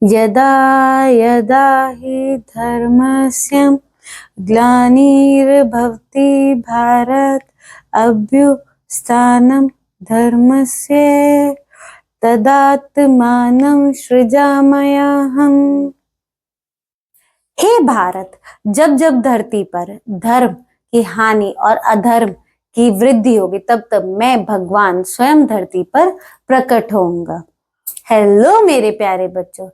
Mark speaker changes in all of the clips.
Speaker 1: यदा यदा हि धर्मस्य ग्लानिर्भवति भारत अभ्युत्थानं धर्मस्य तदात्मानं सृजाम्यहम्। हे भारत, जब जब धरती पर धर्म की हानि और अधर्म की वृद्धि होगी तब तब मैं भगवान स्वयं धरती पर प्रकट होऊंगा। हेलो मेरे प्यारे बच्चों,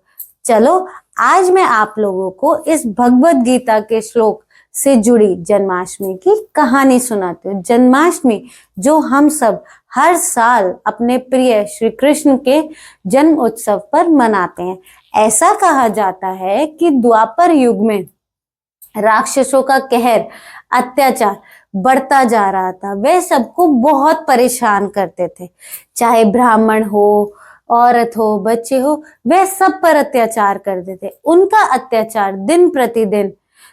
Speaker 1: चलो आज मैं आप लोगों को इस भगवत गीता के श्लोक से जुड़ी जन्माष्टमी की कहानी सुनाती हूँ। जन्माष्टमी जो हम सब हर साल अपने प्रिय श्री कृष्ण के जन्म उत्सव पर मनाते हैं। ऐसा कहा जाता है कि द्वापर युग में राक्षसों का कहर, अत्याचार बढ़ता जा रहा था। वे सबको बहुत परेशान करते थे, चाहे ब्राह्मण हो, औरत हो, बच्चे हो, वे सब पर अत्याचार करते थे। उनका अत्याचार दिन प्रतिदिन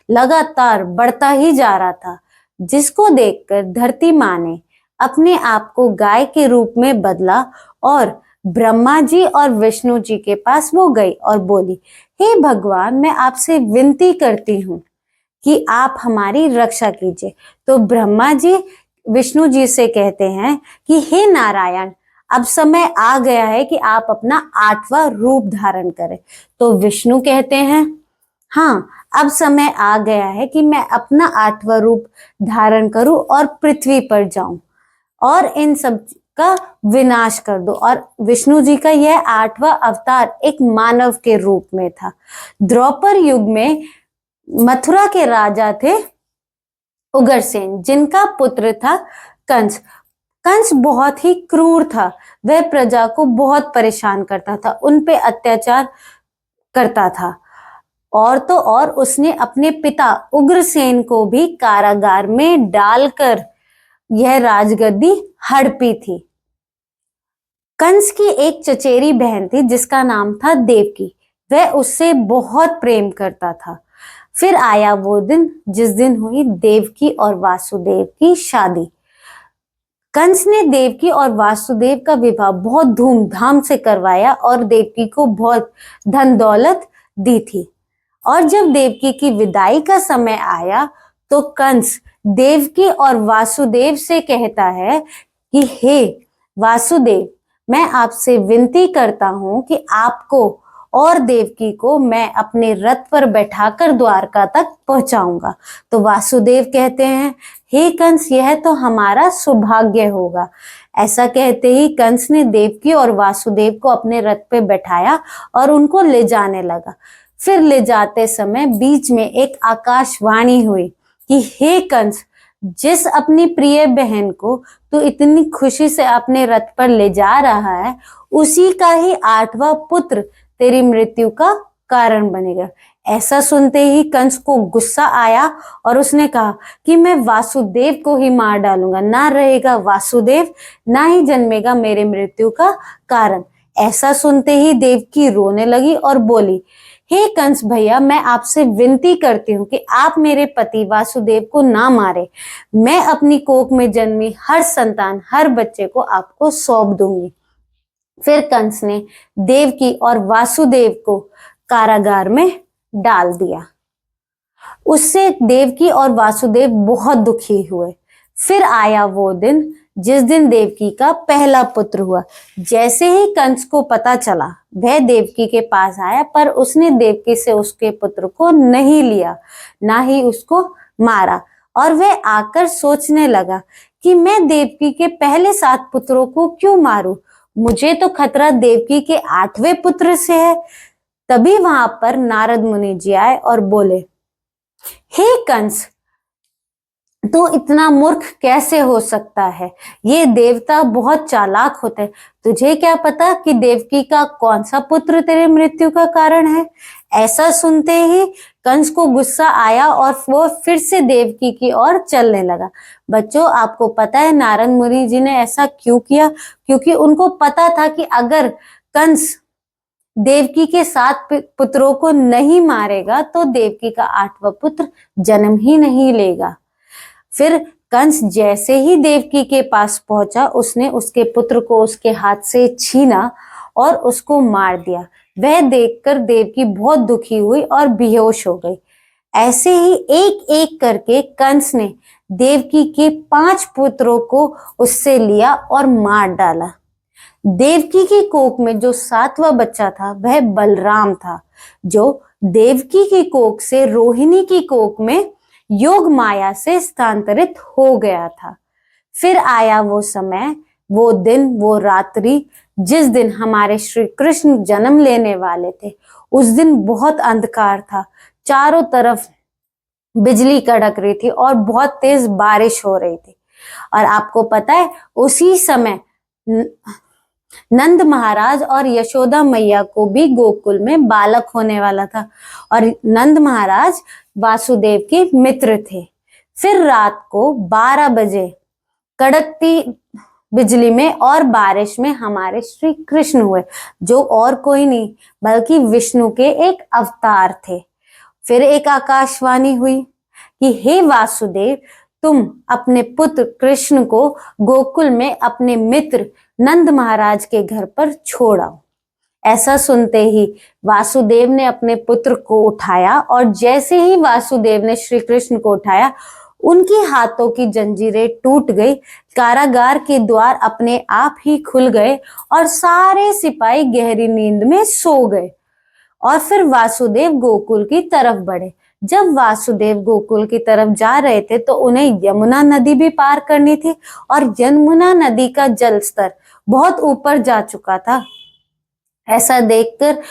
Speaker 1: लगातार बढ़ता ही जा रहा था, जिसको देखकर धरती माँ ने अपने आप को गाय के रूप में बदला और ब्रह्मा जी और विष्णु जी के पास वो गई और बोली, हे भगवान, मैं आपसे विनती करती हूँ कि आप हमारी रक्षा कीजिए। तो ब्रह्मा जी विष्णु जी से कहते हैं कि हे नारायण, अब समय आ गया है कि आप अपना 8वां रूप धारण करें। तो विष्णु कहते हैं, हाँ, अब समय आ गया है कि मैं अपना 8वां रूप धारण करूं और पृथ्वी पर जाऊं और इन सब का विनाश कर दो। और विष्णु जी का यह 8वां अवतार एक मानव के रूप में था। द्वापर युग में मथुरा के राजा थे उग्रसेन, जिनका पुत्र था कंस। कंस बहुत ही क्रूर था। वह प्रजा को बहुत परेशान करता था, उन पे अत्याचार करता था। और तो और उसने अपने पिता उग्रसेन को भी कारागार में डालकर यह राजगद्दी हड़पी थी। कंस की एक चचेरी बहन थी जिसका नाम था देवकी। वह उससे बहुत प्रेम करता था। फिर आया वो दिन जिस दिन हुई देवकी और वासुदेव की शादी। कंस ने देवकी और वासुदेव का विवाह बहुत धूमधाम से करवाया और देवकी को बहुत धन दौलत दी थी। और जब देवकी की विदाई का समय आया तो कंस देवकी और वासुदेव से कहता है कि हे वासुदेव, मैं आपसे विनती करता हूं कि आपको और देवकी को मैं अपने रथ पर बैठाकर द्वारका तक पहुंचाऊंगा। तो वासुदेव कहते हैं, हे कंस, यह तो हमारा सौभाग्य होगा। ऐसा कहते ही कंस ने देवकी और वासुदेव को अपने रथ पे बैठाया और उनको ले जाने लगा। फिर ले जाते समय बीच में एक आकाशवाणी हुई कि हे कंस, जिस अपनी प्रिय बहन को तू इतनी खुशी से अपने रथ पर ले जा रहा है, उसी का ही 8वां पुत्र तेरी मृत्यु का कारण बनेगा। ऐसा सुनते ही कंस को गुस्सा आया और उसने कहा कि मैं वासुदेव को ही मार डालूंगा, ना रहेगा वासुदेव, ना ही जन्मेगा मेरे मृत्यु का कारण। ऐसा सुनते ही देवकी रोने लगी और बोली, हे कंस भैया, मैं आपसे विनती करती हूँ कि आप मेरे पति वासुदेव को ना मारे। मैं अपनी कोख में जन्मी हर संतान, हर बच्चे को आपको सौंप दूंगी। फिर कंस ने देवकी और वासुदेव को कारागार में डाल दिया। उससे देवकी और वासुदेव बहुत दुखी हुए। फिर आया वो दिन जिस दिन देवकी का पहला पुत्र हुआ। जैसे ही कंस को पता चला, वह देवकी के पास आया, पर उसने देवकी से उसके पुत्र को नहीं लिया, ना ही उसको मारा। और वह आकर सोचने लगा कि मैं देवकी के पहले 7 पुत्रों को क्यों मारूं? मुझे तो खतरा देवकी के 8वें पुत्र से है। तभी वहां पर नारद मुनि जी आए और बोले, हे कंस, तो इतना मूर्ख कैसे हो सकता है? ये देवता बहुत चालाक होते हैं। तुझे क्या पता कि देवकी का कौन सा पुत्र तेरे मृत्यु का कारण है? ऐसा सुनते ही कंस को गुस्सा आया और वो फिर से देवकी की ओर चलने लगा। बच्चों, आपको पता है नारद मुनि जी ने ऐसा क्यों किया? क्योंकि उनको पता था कि अगर कंस देवकी के 7 पुत्रों को नहीं मारेगा तो देवकी का 8वां पुत्र जन्म ही नहीं लेगा। फिर कंस जैसे ही देवकी के पास पहुंचा, उसने उसके पुत्र को उसके हाथ से छीना और उसको मार दिया। वह देखकर देवकी बहुत दुखी हुई और बेहोश हो गई। ऐसे ही एक एक करके कंस ने देवकी के 5 पुत्रों को उससे लिया और मार डाला। देवकी की कोख में जो 7वां बच्चा था वह बलराम था, जो देवकी की कोख से रोहिणी की कोख में योग माया से स्थानांतरित हो गया था। फिर आया वो समय, वो दिन, वो रात्रि जिस दिन हमारे श्री कृष्ण जन्म लेने वाले थे। उस दिन बहुत अंधकार था, चारों तरफ बिजली कड़क रही थी और बहुत तेज बारिश हो रही थी। और आपको पता है उसी समय नंद महाराज और यशोदा मैया को भी गोकुल में बालक होने वाला था और नंद महाराज वासुदेव के मित्र थे। फिर रात को 12 बजे कड़कती बिजली में और बारिश में हमारे श्री कृष्ण हुए, जो और कोई नहीं बल्कि विष्णु के एक अवतार थे। फिर एक आकाशवाणी हुई कि हे वासुदेव, तुम अपने पुत्र कृष्ण को गोकुल में अपने मित्र नंद महाराज के घर पर छोड़ आओ। ऐसा सुनते ही वासुदेव ने अपने पुत्र को उठाया और जैसे ही वासुदेव ने श्री कृष्ण को उठाया, उनके हाथों की जंजीरें टूट गई, कारागार के द्वार अपने आप ही खुल गए और सारे सिपाही गहरी नींद में सो गए। और फिर वासुदेव गोकुल की तरफ बढ़े। जब वासुदेव गोकुल की तरफ जा रहे थे तो उन्हें यमुना नदी भी पार करनी थी और यमुना नदी का जल स्तर बहुत ऊपर जा चुका था। ऐसा देखकर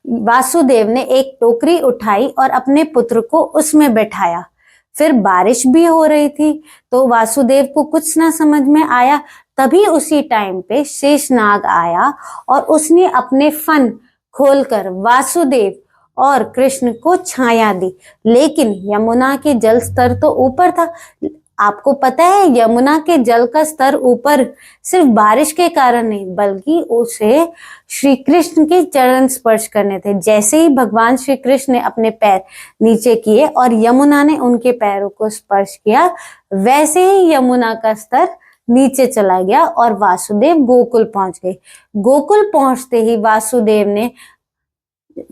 Speaker 1: वासुदेव ने एक टोकरी उठाई और अपने पुत्र को उसमें बैठाया। फिर बारिश भी हो रही थी तो वासुदेव को कुछ ना समझ में आया। तभी उसी टाइम पे शेषनाग आया और उसने अपने फन खोलकर वासुदेव और कृष्ण को छाया दी। लेकिन यमुना के जल स्तर तो ऊपर था। आपको पता है यमुना के जल का स्तर ऊपर सिर्फ बारिश के कारण नहीं बल्कि उसे श्री कृष्ण के चरण स्पर्श करने थे। जैसे ही भगवान श्री कृष्ण ने अपने पैर नीचे किए और यमुना ने उनके पैरों को स्पर्श किया, वैसे ही यमुना का स्तर नीचे चला गया और वासुदेव गोकुल पहुंच गए। गोकुल पहुंचते ही वासुदेव ने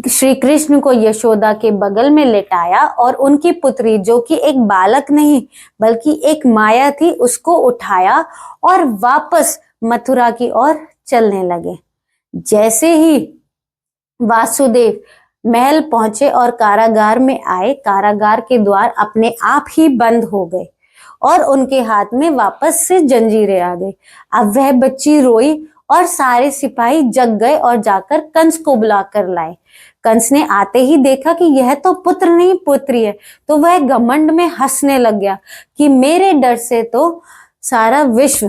Speaker 1: श्री कृष्ण को यशोदा के बगल में लेटाया और उनकी पुत्री, जो कि एक बालक नहीं बल्कि एक माया थी, उसको उठाया और वापस मथुरा की ओर चलने लगे। जैसे ही वासुदेव महल पहुंचे और कारागार में आए, कारागार के द्वार अपने आप ही बंद हो गए और उनके हाथ में वापस से जंजीरें आ गई। अब वह बच्ची रोई और सारे सिपाही जग गए और जाकर कंस को बुलाकर लाए। कंस ने आते ही देखा कि यह तो पुत्र नहीं पुत्री है, तो वह घमंड में हंसने लग गया कि मेरे डर से तो सारा विश्व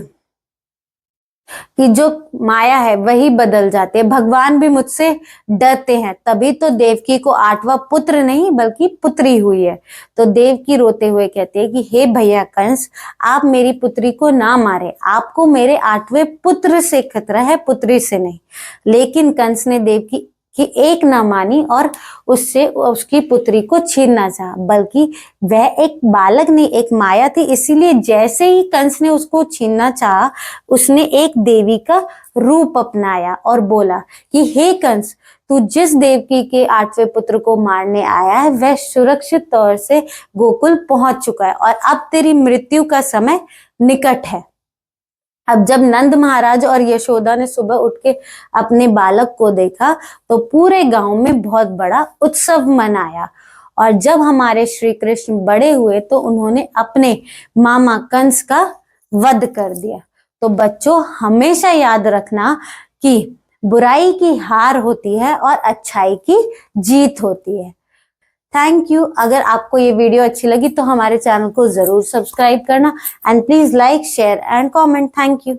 Speaker 1: की जो माया है वही बदल जाती है, भगवान भी मुझसे डरते हैं। तभी तो देवकी को 8वां पुत्र नहीं बल्कि पुत्री हुई है। तो देवकी रोते हुए कहती है कि हे भैया कंस, आप मेरी पुत्री को ना मारे, आपको मेरे 8वें पुत्र से खतरा है, पुत्री से नहीं। लेकिन कंस ने देवकी कि एक ना मानी और उससे उसकी पुत्री को छीनना चाहा, बल्कि वह एक बालक नहीं एक माया थी। इसीलिए जैसे ही कंस ने उसको छीनना चाहा, उसने एक देवी का रूप अपनाया और बोला कि हे कंस, तू जिस देवकी के 8वें पुत्र को मारने आया है वह सुरक्षित तौर से गोकुल पहुंच चुका है और अब तेरी मृत्यु का समय निकट है। अब जब नंद महाराज और यशोदा ने सुबह उठ के अपने बालक को देखा तो पूरे गांव में बहुत बड़ा उत्सव मनाया। और जब हमारे श्री कृष्ण बड़े हुए तो उन्होंने अपने मामा कंस का वध कर दिया। तो बच्चों, हमेशा याद रखना कि बुराई की हार होती है और अच्छाई की जीत होती है। Thank you. अगर आपको ये वीडियो अच्छी लगी तो हमारे चैनल को जरूर सब्सक्राइब करना and please like, share and comment. Thank you.